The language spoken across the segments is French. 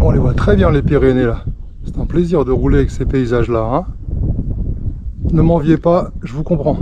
On les voit très bien les Pyrénées là. C'est un plaisir de rouler avec ces paysages là, hein. Ne m'enviez pas, je vous comprends.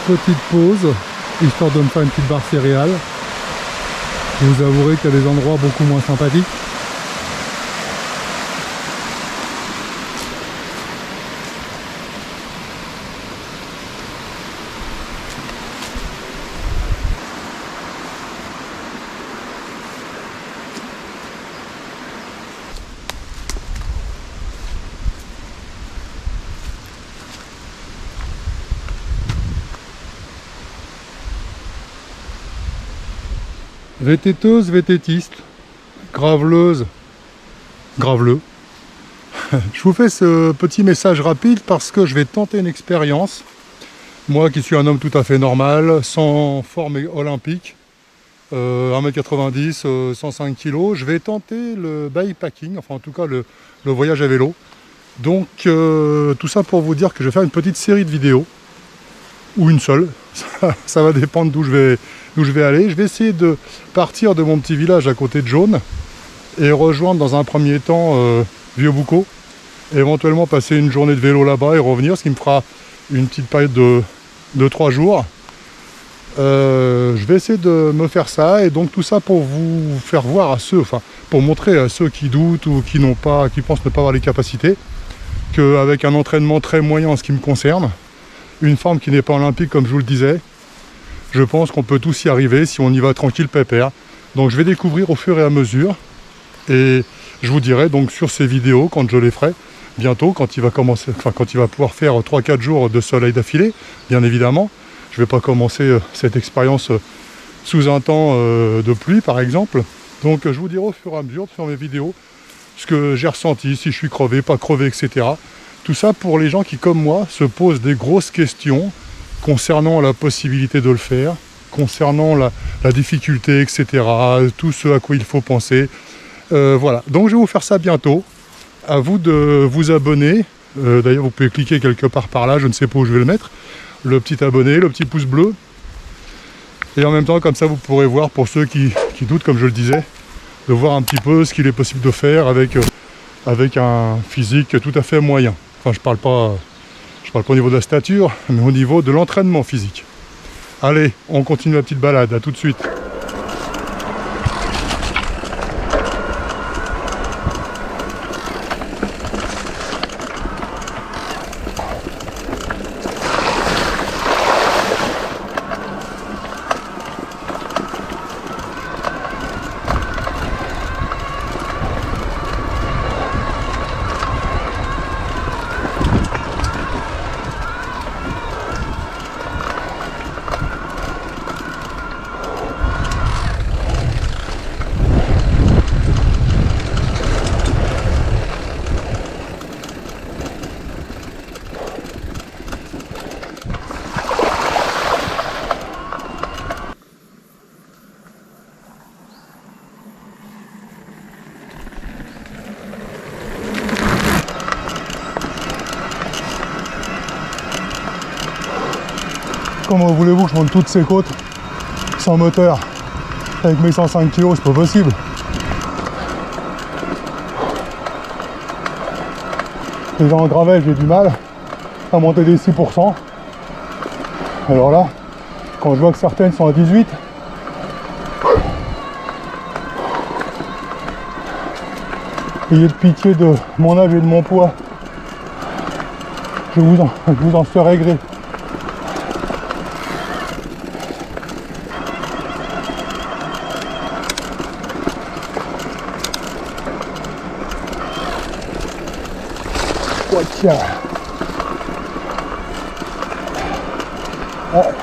Petite pause, histoire de me faire une petite barre céréales. Vous avouerez qu'il y a des endroits beaucoup moins sympathiques. Vététeuse, vététiste, graveleuse, graveleux. Je vous fais ce petit message rapide parce que je vais tenter une expérience. Moi qui suis un homme tout à fait normal, sans forme olympique, 1m90, 105 kg, je vais tenter le bikepacking, enfin en tout cas le voyage à vélo. Donc tout ça pour vous dire que je vais faire une petite série de vidéos, ou une seule, ça va dépendre d'où je vais aller. Je vais essayer de partir de mon petit village à côté de Jaune et rejoindre dans un premier temps Vieux-Boucau, et éventuellement passer une journée de vélo là-bas et revenir, ce qui me fera une petite période de 3 jours. Je vais essayer de me faire ça, et donc tout ça pour vous faire voir à ceux, enfin pour montrer à ceux qui doutent ou qui pensent ne pas avoir les capacités, qu'avec un entraînement très moyen en ce qui me concerne, une forme qui n'est pas olympique comme je vous le disais, je pense qu'on peut tous y arriver si on y va tranquille pépère. Donc je vais découvrir au fur et à mesure, et je vous dirai donc sur ces vidéos quand je les ferai bientôt, quand il va pouvoir faire 3-4 jours de soleil d'affilée, bien évidemment. Je ne vais pas commencer cette expérience sous un temps de pluie par exemple. Donc je vous dirai au fur et à mesure sur mes vidéos ce que j'ai ressenti, si je suis crevé, pas crevé, etc. Tout ça pour les gens qui, comme moi, se posent des grosses questions concernant la possibilité de le faire, concernant la difficulté, etc. Tout ce à quoi il faut penser. Voilà, donc je vais vous faire ça bientôt. À vous de vous abonner. D'ailleurs, vous pouvez cliquer quelque part par là, je ne sais pas où je vais le mettre. Le petit abonné, le petit pouce bleu. Et en même temps, comme ça, vous pourrez voir, pour ceux qui doutent, comme je le disais, de voir un petit peu ce qu'il est possible de faire avec un physique tout à fait moyen. Enfin, je parle pas au niveau de la stature, mais au niveau de l'entraînement physique. Allez, on continue la petite balade, à tout de suite. Comment voulez-vous que je monte toutes ces côtes sans moteur avec mes 105 kg? C'est pas possible. Déjà en gravel, j'ai du mal à monter des 6%. Alors là, quand je vois que certaines sont à 18, ayez de pitié de mon âge et de mon poids. Je vous en ferai gré. Ah,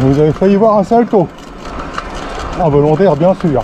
vous avez failli voir un salto. Involontaire, bien sûr.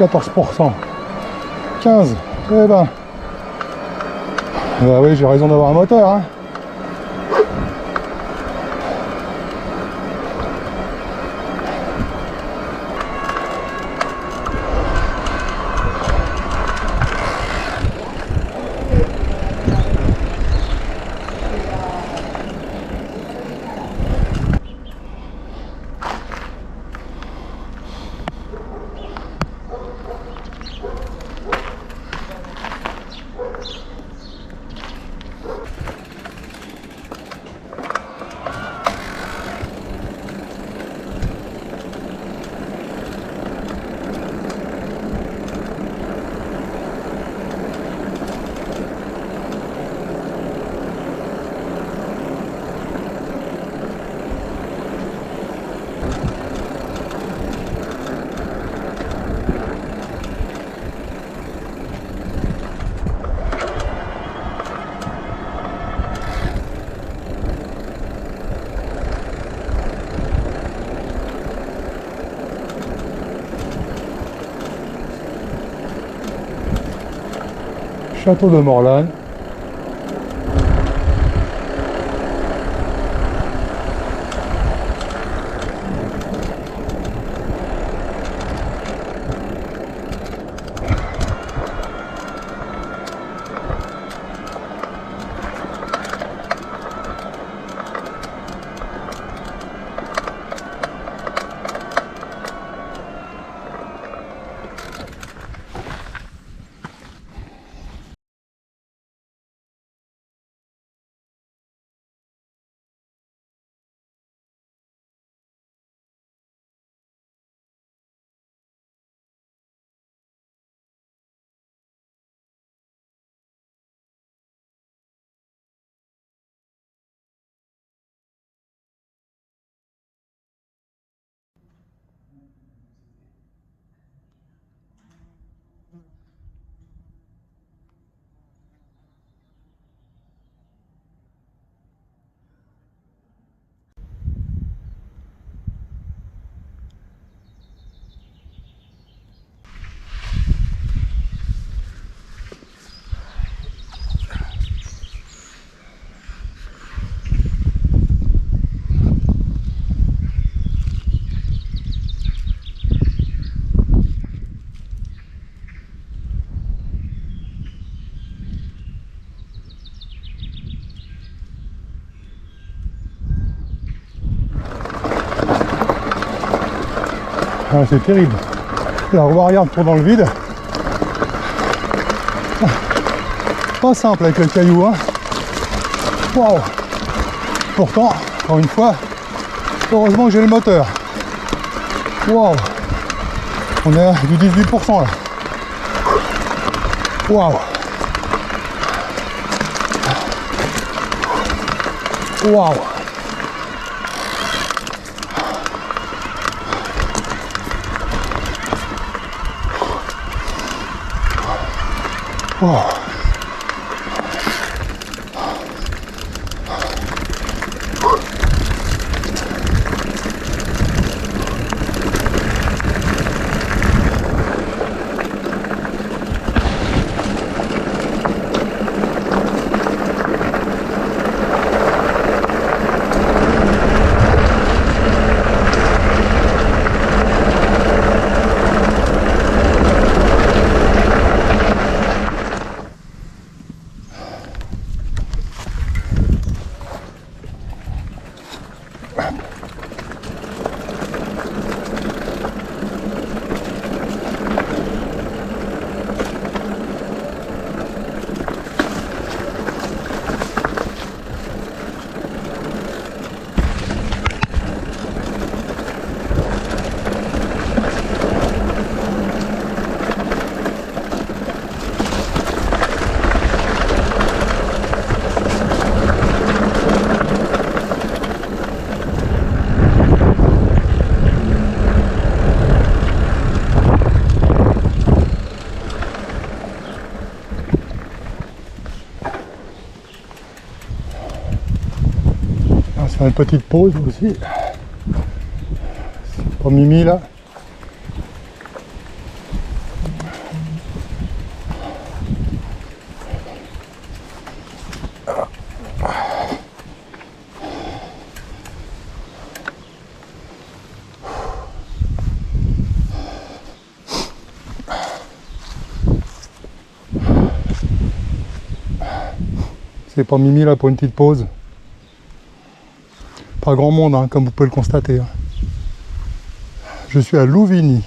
« 14%, 15%, eh ben, bah oui, j'ai raison d'avoir un moteur, hein. Château de Morlagne. Ah, c'est terrible. La roue arrière tourne dans le vide. Pas simple avec le caillou, hein. Waouh. Pourtant, encore une fois, heureusement que j'ai le moteur. Waouh. On est à du 18% là. Waouh. Waouh. Wow. Une petite pause aussi. C'est pas Mimi là. C'est pas Mimi là pour une petite pause. Pas grand monde, hein, comme vous pouvez le constater. Hein. Je suis à Louvigny.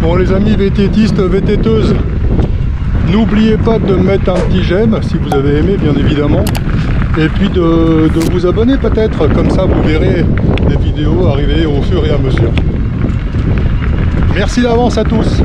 Bon les amis vététistes, vététeuses, n'oubliez pas de mettre un petit j'aime si vous avez aimé bien évidemment. Et puis de vous abonner peut-être, comme ça vous verrez les vidéos arriver au fur et à mesure. Merci d'avance à tous.